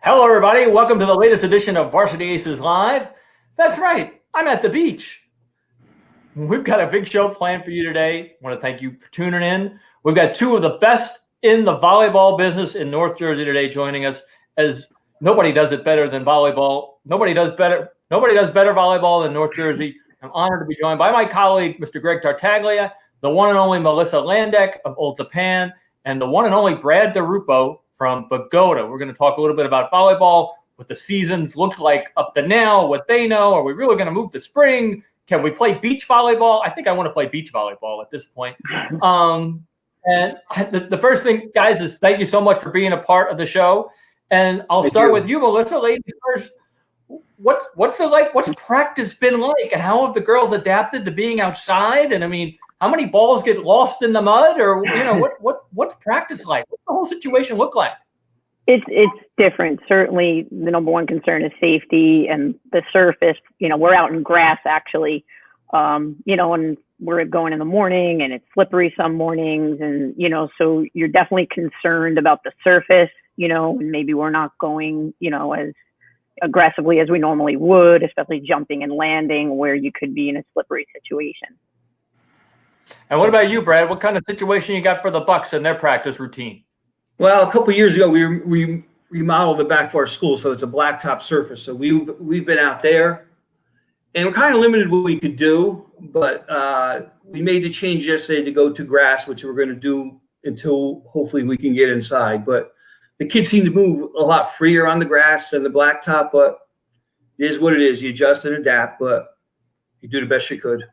Hello, everybody. Welcome to the latest edition of Varsity Aces Live. That's right. I'm at the beach. We've got a big show planned for you today. I want to thank you for tuning in. We've got two of the best in the volleyball business in North Jersey today joining us, as nobody does it better than volleyball. Nobody does better volleyball than North Jersey. I'm honored to be joined by my colleague, Mr. Greg Tartaglia, the one and only Melissa Landeck of Old Tappan, and the one and only Brad DiRupo from Bogota. We're going to talk a little bit about volleyball, what the seasons look like up to now, what they know. Are we really going to move to spring? Can we play beach volleyball? I think I want to play beach volleyball at this point. And the first thing, guys, is thank you so much for being a part of the show. And I'll start with you, Melissa. Ladies first. What's practice been like, and how have the girls adapted to being outside? And I mean, how many balls get lost in the mud, or what's practice like? What's the whole situation look like? It's different. Certainly, the number one concern is safety and the surface. We're out in grass actually, and we're going in the morning, and it's slippery some mornings, and so you're definitely concerned about the surface. And maybe we're not going, as aggressively as we normally would, especially jumping and landing where you could be in a slippery situation. And what about you, Brad? What kind of situation you got for the Bucks and their practice routine? Well, a couple of years ago, we remodeled the back of our school, so it's a blacktop surface. So we've been out there, and we're kind of limited what we could do. But we made the change yesterday to go to grass, which we're going to do until hopefully we can get inside. But the kids seem to move a lot freer on the grass than the blacktop. But it is what it is. You adjust and adapt, but you do the best you could.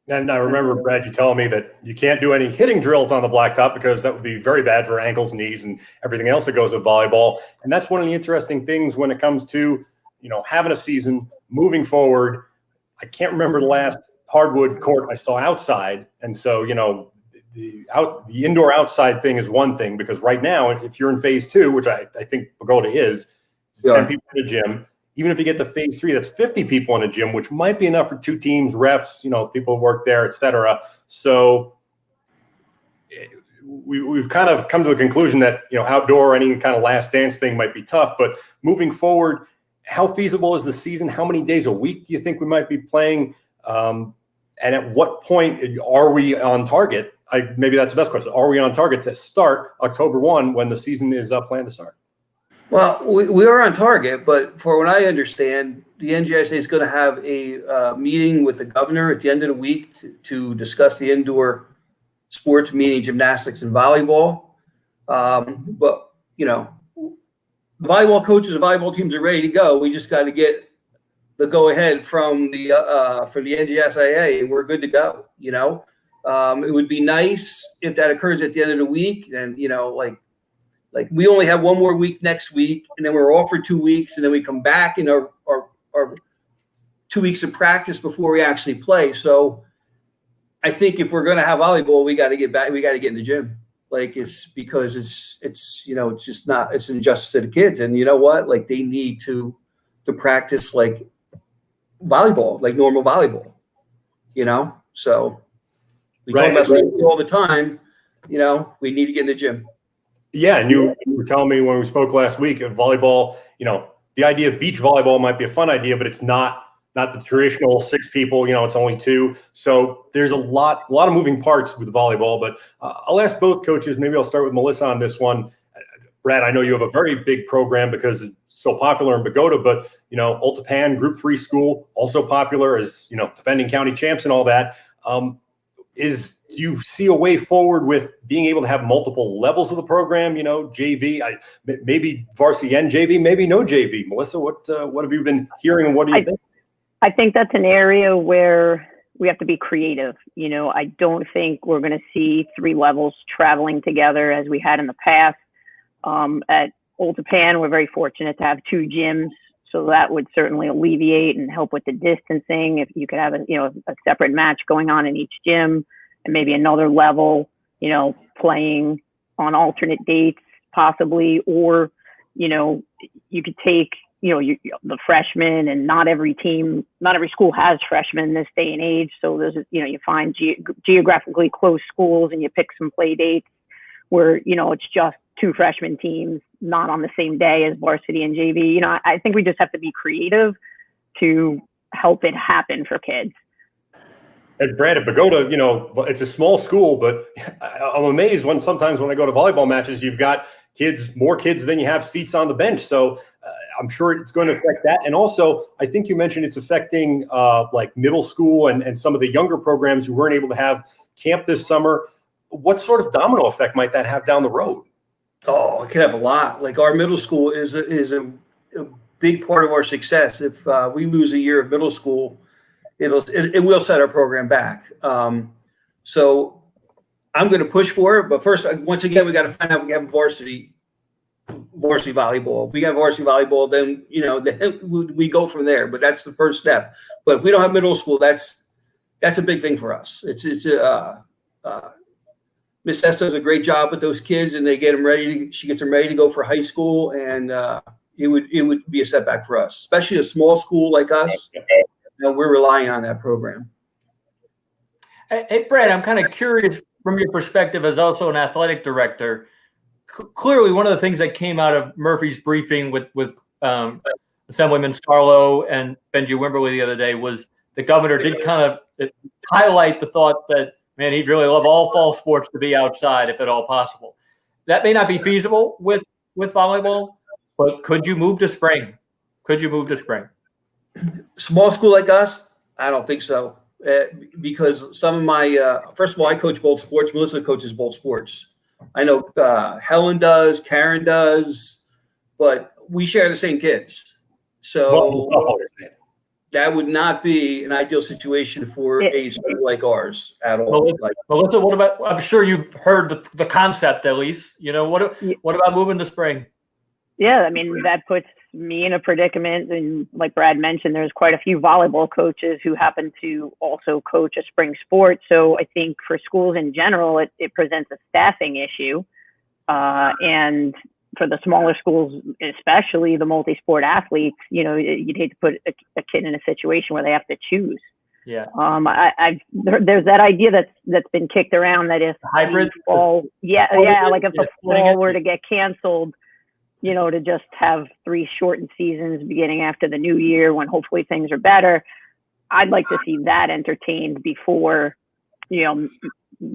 And I remember, Brad, you telling me that you can't do any hitting drills on the blacktop because that would be very bad for ankles, knees, and everything else that goes with volleyball. And that's one of the interesting things when it comes to, having a season, moving forward. I can't remember the last hardwood court I saw outside. And so, the indoor outside thing is one thing, because right now, if you're in phase 2, which I think Bogota is, it's 10 people in the gym. Even if you get to phase 3, that's 50 people in a gym, which might be enough for 2 teams, refs, people who work there, et cetera. So we've kind of come to the conclusion that, outdoor, any kind of last dance thing might be tough. But moving forward, how feasible is the season? How many days a week do you think we might be playing? And at what point are we on target? Maybe that's the best question. Are we on target to start October 1 when the season is planned to start? Well, we are on target, but for what I understand, the NJSA is going to have a meeting with the governor at the end of the week to discuss the indoor sports, meaning gymnastics and volleyball. But, the volleyball coaches and volleyball teams are ready to go. We just got to get the go-ahead from the NJSAA, and we're good to go, It would be nice if that occurs at the end of the week, and, like we only have one more week next week, and then we're off for 2 weeks, and then we come back in our 2 weeks of practice before we actually play. So I think if we're going to have volleyball, we got to get back. We got to get in the gym. It's because it's just not, it's an injustice to the kids. And you know what? Like, they need to practice like volleyball, like normal volleyball, So we talk about safety all the time. We need to get in the gym. Yeah, and you were telling me when we spoke last week of volleyball, the idea of beach volleyball might be a fun idea, but it's not the traditional 6 people, it's only 2. So there's a lot of moving parts with volleyball, but I'll ask both coaches. Maybe I'll start with Melissa on this one. Brad, I know you have a very big program because it's so popular in Bogota, but, Old Tappan, Group 3 school, also popular as, defending county champs and all that. Do you see a way forward with being able to have multiple levels of the program, JV, maybe varsity and JV, maybe no JV? Melissa, what have you been hearing, and what do you think? I think that's an area where we have to be creative. I don't think we're going to see 3 levels traveling together as we had in the past. At Old Tappan, we're very fortunate to have 2 gyms, so that would certainly alleviate and help with the distancing. If you could have a separate match going on in each gym, and maybe another level, playing on alternate dates possibly, or, you could take, the freshmen, and not every school has freshmen this day and age. So there's, you find geographically close schools and you pick some play dates where, it's just two freshman teams not on the same day as varsity and JV. You know, I think we just have to be creative to help it happen for kids. And Brad, at Bogota, you know, it's a small school, but I'm amazed sometimes when I go to volleyball matches, you've got more kids than you have seats on the bench. So I'm sure it's going to affect that. And also, I think you mentioned it's affecting like middle school and some of the younger programs who weren't able to have camp this summer. What sort of domino effect might that have down the road? Oh, it could have a lot. Like our middle school is a big part of our success. If we lose a year of middle school, it will set our program back. So I'm going to push for it. But first, once again, we got to find out if we have varsity volleyball. If we have varsity volleyball, then, you know, then we go from there. But that's the first step. But if we don't have middle school, that's a big thing for us. Miss S does a great job with those kids, and they get them ready. She gets them ready to go for high school, and it would be a setback for us, especially a small school like us. You know, we're relying on that program. Hey, Brad, I'm kind of curious from your perspective as also an athletic director. Clearly, one of the things that came out of Murphy's briefing with Assemblyman Scarlo and Benji Wimberly the other day was the governor did kind of highlight the thought that, man, he'd really love all fall sports to be outside if at all possible. That may not be feasible with volleyball, but could you move to spring? Small school like us, I don't think so. Because some of my, first of all, I coach both sports. Melissa coaches both sports. I know Helen does, Karen does, but we share the same kids. So that would not be an ideal situation for a school like ours at all. Melissa, what about? I'm sure you've heard the concept at least. You know, what about moving to spring? Yeah, I mean, that puts me in a predicament. And like Brad mentioned, there's quite a few volleyball coaches who happen to also coach a spring sport. So I think for schools in general, it presents a staffing issue. And for the smaller schools, especially the multi-sport athletes, you know, you'd hate to put a kid in a situation where they have to choose. Yeah. There's that idea that's been kicked around that if hybrid fall, like if the fall were to get canceled, you know, to just have 3 shortened seasons beginning after the new year when hopefully things are better. I'd like to see that entertained before, you know,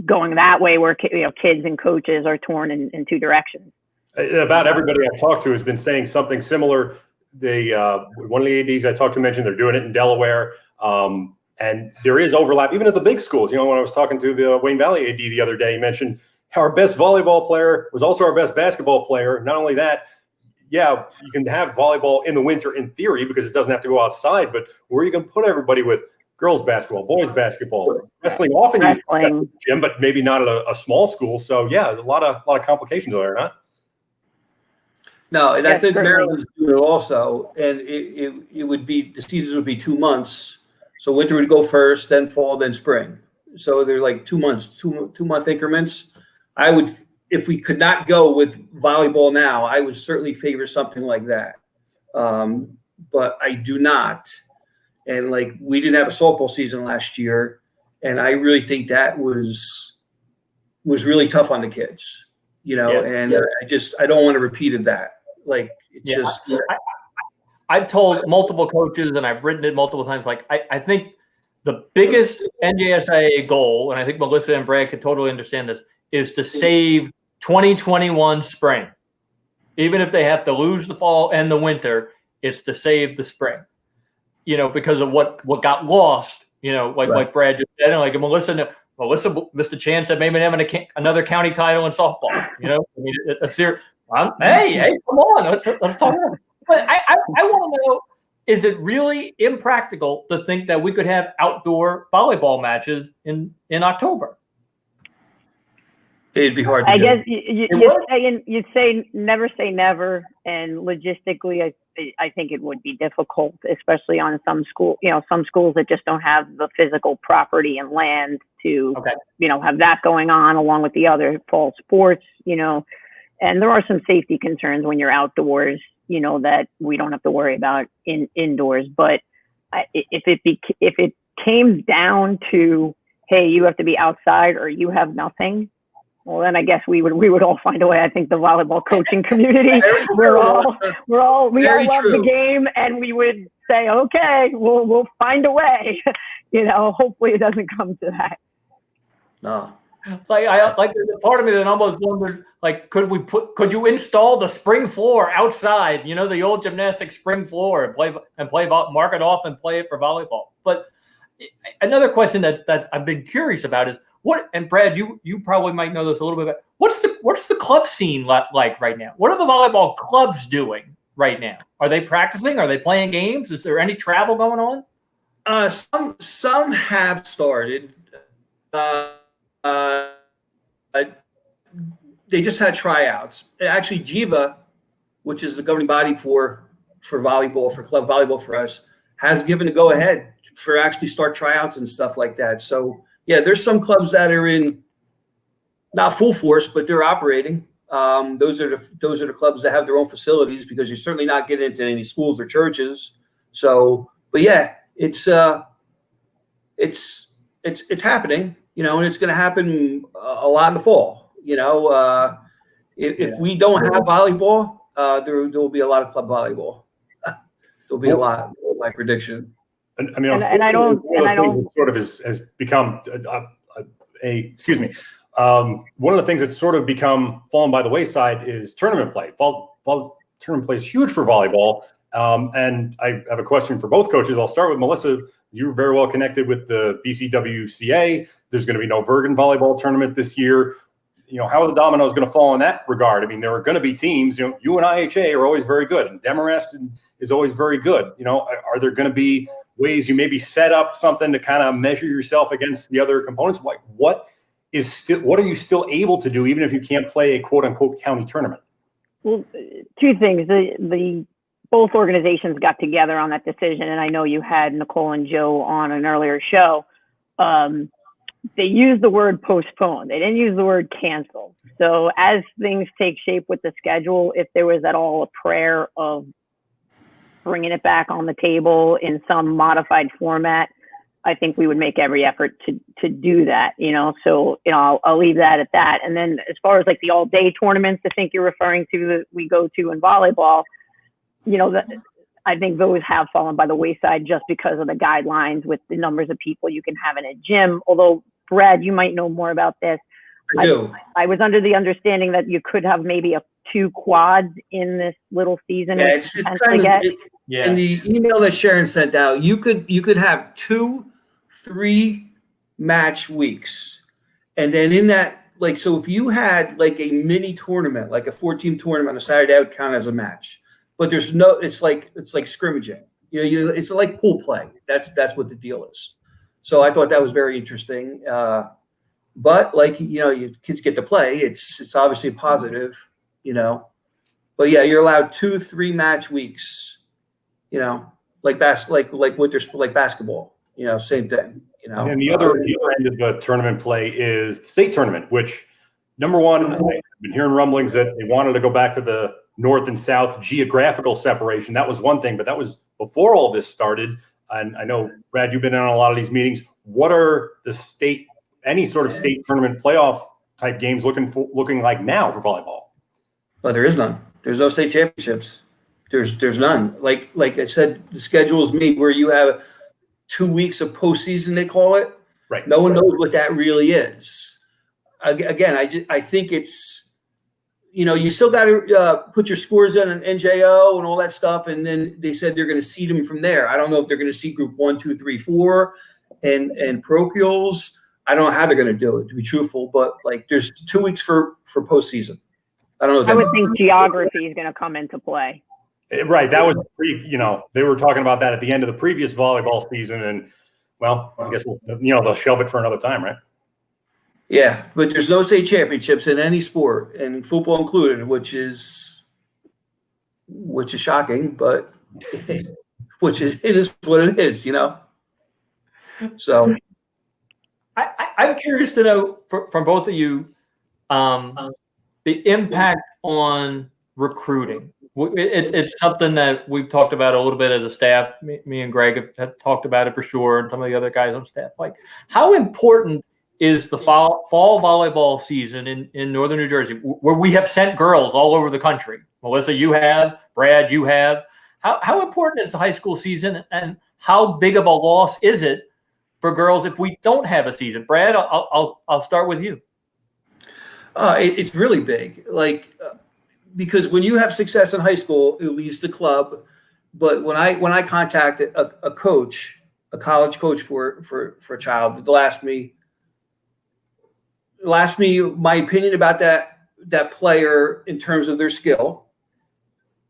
going that way where, you know, kids and coaches are torn in two directions. About everybody I've talked to has been saying something similar. One of the ADs I talked to mentioned they're doing it in Delaware. And there is overlap, even at the big schools. You know, when I was talking to the Wayne Valley AD the other day, he mentioned our best volleyball player was also our best basketball player. Not only that, yeah, you can have volleyball in the winter in theory because it doesn't have to go outside, but where are you going to put everybody with girls basketball, boys basketball, wrestling often used in the gym, but maybe not at a small school. So yeah, a lot of complications there, huh? No, and I think Maryland's doing it also, and it would be, the seasons would be 2 months. So winter would go first, then fall, then spring. So they're like 2 months, two-month increments. I would, if we could not go with volleyball now, I would certainly favor something like that. But I do not. And like, we didn't have a softball season last year, and I really think that was really tough on the kids, you know. I don't want to repeat of that. Like, it's just. I've told multiple coaches, and I've written it multiple times. Like, I think the biggest NJSIA goal, and I think Melissa and Brad could totally understand this, is to save 2021 spring. Even if they have to lose the fall and the winter, it's to save the spring. You know, because of what got lost. You know, like Brad just said, and like Melissa missed a chance at maybe having another county title in softball. You know, I mean, a serious. Hey, come on, let's talk about it. But I want to know, is it really impractical to think that we could have outdoor volleyball matches in October? It'd be hard to I do. guess you'd say never say never, and logistically, I think it would be difficult, especially on some schools that just don't have the physical property and land to, you know, have that going on along with the other fall sports, you know. And there are some safety concerns when you're outdoors, you know, that we don't have to worry about indoors. But if it came down to, hey, you have to be outside or you have nothing, Well, then I guess we would all find a way. I think the volleyball coaching community, we all love the game, and we would say, okay, we'll find a way. Hopefully it doesn't come to that. No. There's a part of me that almost wondered, could you install the spring floor outside, the old gymnastics spring floor, and mark it off and play it for volleyball. But another question that I've been curious about is and Brad, you probably might know this a little bit. What's the club scene like right now? What are the volleyball clubs doing right now? Are they practicing? Are they playing games? Is there any travel going on? Some have started. They just had tryouts. Actually, GIVA, which is the governing body for volleyball, for club volleyball for us, has given a go ahead for actually start tryouts and stuff like that. So yeah, there's some clubs that are in not full force, but they're operating. Those are the clubs that have their own facilities, because you're certainly not getting into any schools or churches. So, but yeah, it's happening, and it's going to happen a lot in the fall. If we don't have volleyball, there will be a lot of club volleyball. There'll be a lot, my prediction. I don't sort of has become one of the things that's sort of become fallen by the wayside is tournament play. Tournament play is huge for volleyball. And I have a question for both coaches. I'll start with Melissa. You're very well connected with the BCWCA. There's going to be no Bergen volleyball tournament this year. How are the dominoes going to fall in that regard? I mean, there are going to be teams, you and IHA are always very good, and Demarest is always very good. Are there going to be ways you maybe set up something to kind of measure yourself against the other components? What are you still able to do, even if you can't play a quote unquote county tournament? Well, two things. Both organizations got together on that decision, and I know you had Nicole and Joe on an earlier show. They used the word postpone. They didn't use the word cancel. So as things take shape with the schedule, if there was at all a prayer of bringing it back on the table in some modified format, I think we would make every effort to do that, So, I'll leave that at that. And then as far as like the all day tournaments, I think you're referring to that we go to in volleyball, I think those have fallen by the wayside just because of the guidelines with the numbers of people you can have in a gym. Although, Brad, you might know more about this. I do. I was under the understanding that you could have maybe 2 quads in this little season. Yeah, it's kind of, in the email that Sharon sent out, you could have 2 3-match weeks. And then in that, so if you had like a mini tournament, like a 4-team tournament on a Saturday, that would count as a match. But there's it's like scrimmaging. It's like pool play. That's what the deal is. So I thought that was very interesting. But your kids get to play. It's obviously a positive, But yeah, you're allowed 2 3-match weeks, like basketball, same thing, And the other end of the tournament play is the state tournament, which number one, I've been hearing rumblings that they wanted to go back to the north and south geographical separation. That was one thing, but that was before all this started. And I know, Brad, you've been in on a lot of these meetings. What are any sort of state tournament playoff type games looking like now for volleyball? Well, there is none. There's no state championships. There's none. Like I said, the schedule is made where you have 2 weeks of postseason, they call it. Right. No one knows what that really is. Again, I think it's, you still got to put your scores in an NJO and all that stuff. And then they said they're going to seed them from there. I don't know if they're going to seed group 1, 2, 3, 4 and parochials. I don't know how they're going to do it, to be truthful, but there's 2 weeks for postseason. I don't know. I would think geography is going to come into play. Right. That was they were talking about that at the end of the previous volleyball season. And well, I guess they'll shelve it for another time, right? Yeah, but there's no state championships in any sport, and football included, which is shocking, but it is what it is, So I'm curious to know from both of you the impact on recruiting. It's something that we've talked about a little bit as a staff. Me and Greg have talked about it for sure, and some of the other guys on staff. How important is the fall volleyball season in northern New Jersey, where we have sent girls all over the country. Melissa, you have. Brad, you have. How important is the high school season, and how big of a loss is it for girls if we don't have a season? Brad, I'll start with you. It's really big, because when you have success in high school, it leads to club. But when I contact a coach, a college coach for a child, they'll ask me my opinion about that player in terms of their skill.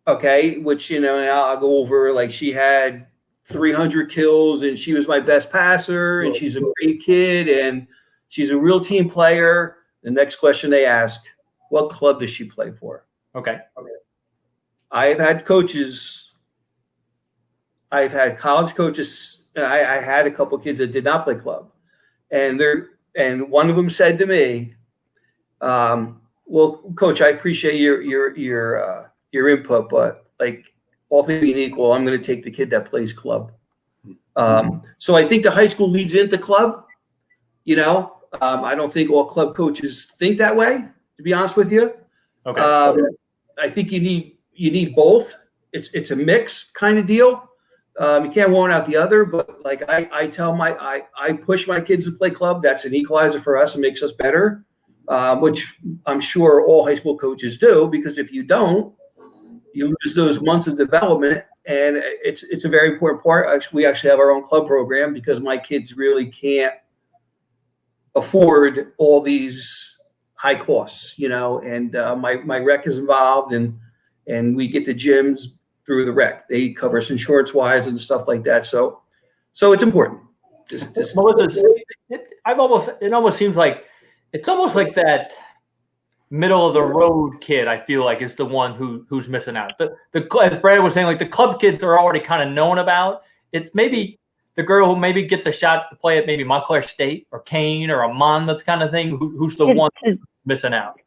Okay, which and I'll go over, like, she had 300 kills and she was my best passer and she's a great kid and she's a real team player. The next question they ask, what club does she play for? Okay. I've had college coaches, and I had a couple of kids that did not play club, and one of them said to me, well, coach, I appreciate your input, but, like, all things being equal, I'm going to take the kid that plays club. So I think the high school leads into club. I don't think all club coaches think that way, to be honest with you. Okay. I think you need both. It's a mix kind of deal. You can't one out the other, but, like, I push my kids to play club. That's an equalizer for us and makes us better, which I'm sure all high school coaches do, because if you don't, you lose those months of development. And it's a very important part. We actually have our own club program because my kids really can't afford all these high costs, and my rec is involved, and we get the gyms through the rec. They cover us insurance wise and stuff like that. So it's important. Melissa, it almost seems like it's almost like that middle of the road kid, I feel like, is the one who's missing out. As Brad was saying, like, the club kids are already kind of known about. It's maybe the girl who maybe gets a shot to play at maybe Montclair State or Kane or a Monmouth kind of thing, who's the one missing out.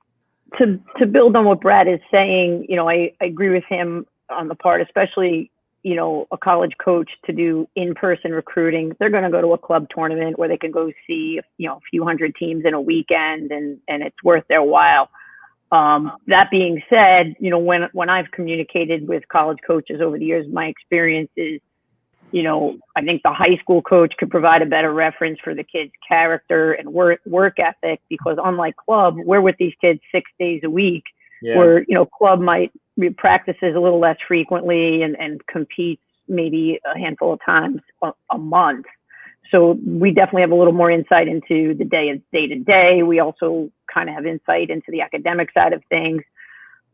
To build on what Brad is saying, I agree with him on the part, especially, a college coach to do in-person recruiting. They're going to go to a club tournament where they can go see, a few hundred teams in a weekend, and it's worth their while. That being said, when I've communicated with college coaches over the years, my experience is, I think the high school coach could provide a better reference for the kid's character and work ethic, because unlike club, we're with these kids 6 days a week, where, club might practices a little less frequently and competes maybe a handful of times a month. So we definitely have a little more insight into the day to day. We also kind of have insight into the academic side of things.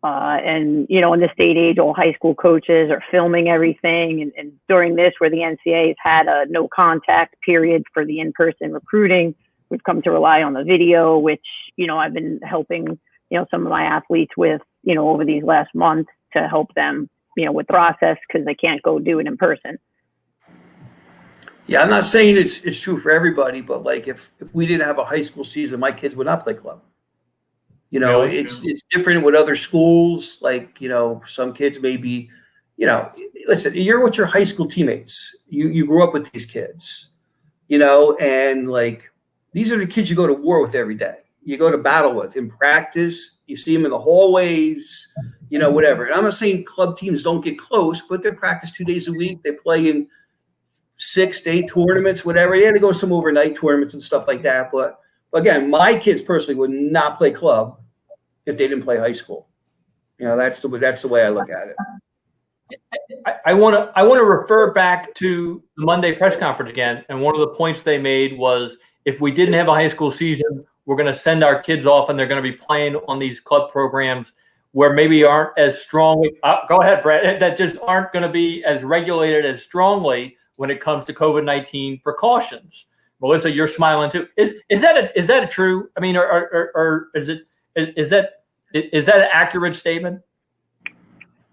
And, in this day and age, all high school coaches are filming everything. And during this, where the NCAA has had a no contact period for the in-person recruiting, we've come to rely on the video, which, I've been helping, some of my athletes with, over these last months to help them, with the process, because they can't go do it in person. Yeah, I'm not saying it's true for everybody, but, like, if we didn't have a high school season, my kids would not play club. It's different with other schools. Like, some kids maybe, listen, you're with your high school teammates. You grew up with these kids, and, like, these are the kids you go to war with every day. You go to battle with in practice. You see them in the hallways, whatever. And I'm not saying club teams don't get close, but they practice 2 days a week. They play in 6 to 8 tournaments, whatever. Yeah, they go some overnight tournaments and stuff like that. But again, my kids personally would not play club if they didn't play high school. That's the way I look at it. I want to refer back to the Monday press conference again, and one of the points they made was, if we didn't have a high school season, we're going to send our kids off, and they're going to be playing on these club programs where maybe aren't as strongly. Go ahead, Brad. That just aren't going to be as regulated as strongly when it comes to COVID-19 precautions. Melissa, you're smiling too. Is that a true? I mean, or is that an accurate statement?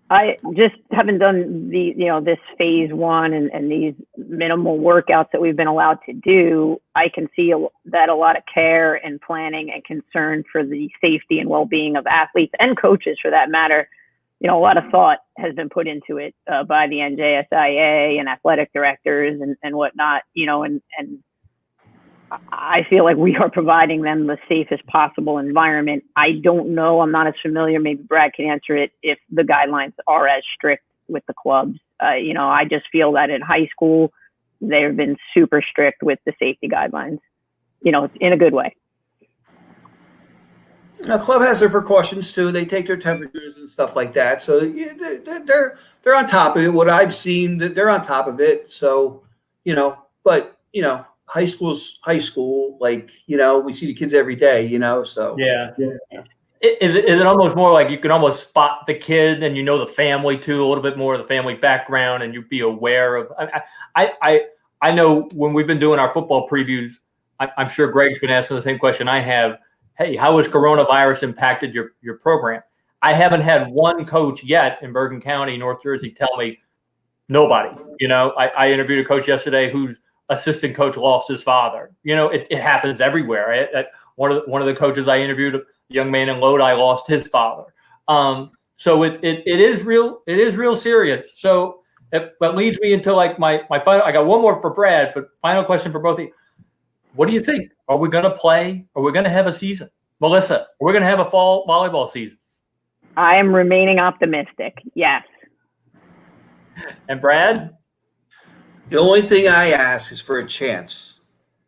I just haven't done this phase one and these minimal workouts that we've been allowed to do. I can see that a lot of care and planning and concern for the safety and well-being of athletes and coaches, for that matter. A lot of thought has been put into it by the NJSIA and athletic directors and whatnot. And I feel like we are providing them the safest possible environment. I don't know. I'm not as familiar. Maybe Brad can answer it if the guidelines are as strict with the clubs. I just feel that in high school, they've been super strict with the safety guidelines, in a good way. The club has their precautions too. They take their temperatures and stuff like that. So yeah, they're on top of it. What I've seen, that they're on top of it. So, but high school's high school. Like, we see the kids every day, so. Yeah. Is it almost more like you can almost spot the kid and the family too, a little bit more of the family background, and you'd be aware of. I know when we've been doing our football previews, I'm sure Greg's been asking the same question I have. Hey, how has coronavirus impacted your program? I haven't had one coach yet in Bergen County, North Jersey, tell me nobody. I interviewed a coach yesterday whose assistant coach lost his father. It happens everywhere. One of the coaches I interviewed, a young man in Lodi, lost his father. So it is real. It is real serious. So that leads me into like my final. I got one more for Brad, but final question for both of you. What do you think? Are we going to play? Are we going to have a season? Melissa, are we going to have a fall volleyball season? I am remaining optimistic. Yes. And Brad? The only thing I ask is for a chance.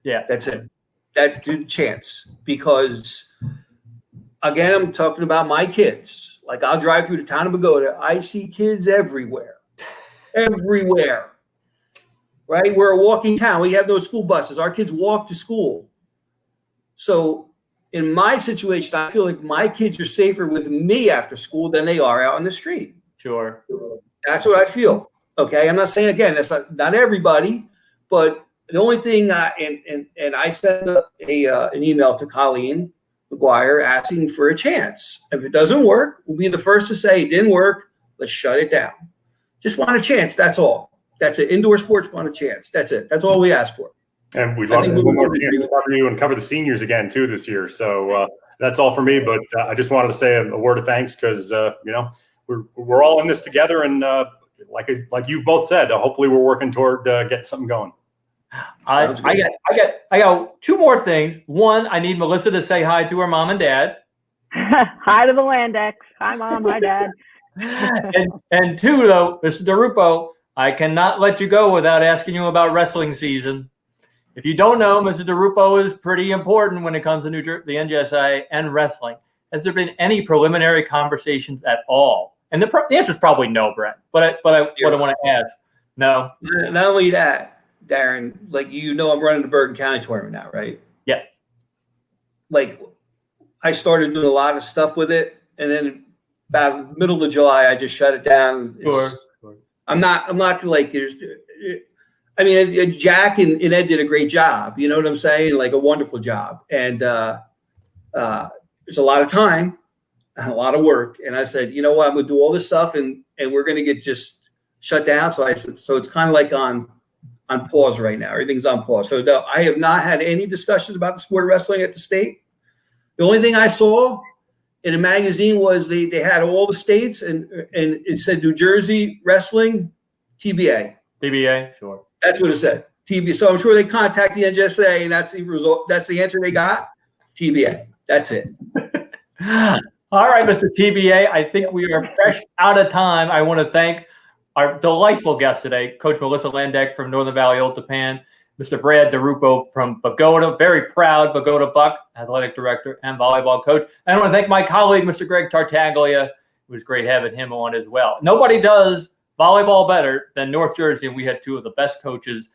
Yeah. That's it. That chance. Because, again, I'm talking about my kids. Like, I'll drive through the town of Bogota. I see kids everywhere. Everywhere. Right? We're a walking town. We have no school buses. Our kids walk to school. So in my situation, I feel like my kids are safer with me after school than they are out on the street. Sure. That's what I feel. Okay. I'm not saying, again, that's not everybody, but the only thing, and I sent an email to Colleen McGuire asking for a chance. If it doesn't work, we'll be the first to say it didn't work. Let's shut it down. Just want a chance. That's all. That's it. Indoor sports want a chance. That's it. That's all we ask for. And we'd love to one more chance to cover you and cover the seniors again too this year. So that's all for me. But I just wanted to say a word of thanks because we're all in this together, and like you've both said, hopefully we're working toward getting something going. I got two more things. One, I need Melissa to say hi to her mom and dad. Hi to the Landecks. Hi, Mom. Hi, Dad. and two, though, Mr. DiRupo, I cannot let you go without asking you about wrestling season. If you don't know, Mr. DiRupo is pretty important when it comes to the NJSA and wrestling. Has there been any preliminary conversations at all? And the answer is probably no, Brett. But what I want to ask, no. Not only that, Darren, I'm running the Bergen County tournament now, right? Yeah. I started doing a lot of stuff with it, and then about the middle of July, I just shut it down. Sure. I'm not like there's. I mean, Jack and Ed did a great job. You know what I'm saying? Like a wonderful job. And there's a lot of time and a lot of work. And I said, you know what? I'm going to do all this stuff, and we're going to get just shut down. So I said, so it's kind of like on pause right now. Everything's on pause. So no, I have not had any discussions about the sport of wrestling at the state. The only thing I saw in a magazine was they had all the states, and it said New Jersey wrestling, TBA. TBA, sure. That's what it said. TBA. So I'm sure they contact the NJSA, and that's the result. That's the answer they got. TBA. That's it. All right, Mr. TBA. I think we are fresh out of time. I want to thank our delightful guest today, Coach Melissa Landeck from Northern Valley Old Tappan, Mr. Brad DiRupo from Bogota, very proud Bogota Buck, athletic director and volleyball coach. And I want to thank my colleague, Mr. Greg Tartaglia. It was great having him on as well. Nobody does volleyball better than North Jersey, and we had two of the best coaches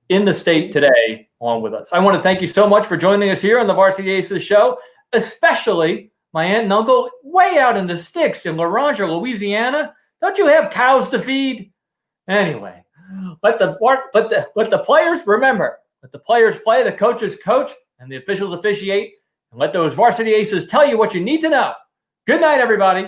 in the state today on with us. I want to thank you so much for joining us here on the Varsity Aces show, especially my aunt and uncle way out in the sticks in La Ranger, Louisiana. Don't you have cows to feed? Anyway, let the players remember. Let the players play, the coaches coach, and the officials officiate. And let those Varsity Aces tell you what you need to know. Good night, everybody.